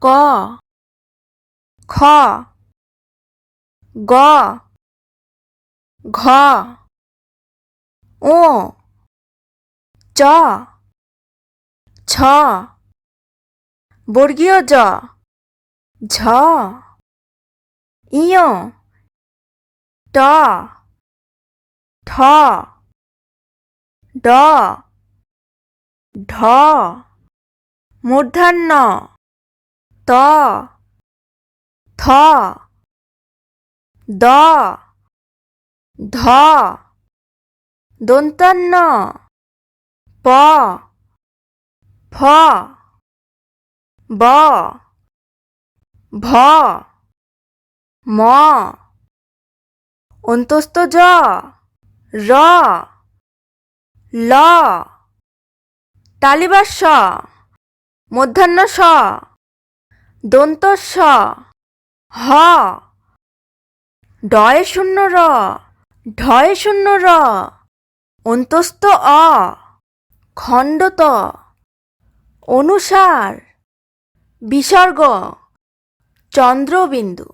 ক খ গ ঘ ও চ ছ বর্গীয় জ ঝ ইয় ট ঠ ড ঢ মূর্ধন্য ত থ দ ধ দন্তান্ন প ফ ব ভ ম অন্তস্থ জ র ল তালিবাস স মূর্ধন্য স দন্ত স হ ডয়ে শূন্য র ঢয়ে শূন্য র অন্তস্থ অ খণ্ডত অনুসার বিসর্গ চন্দ্রবিন্দু।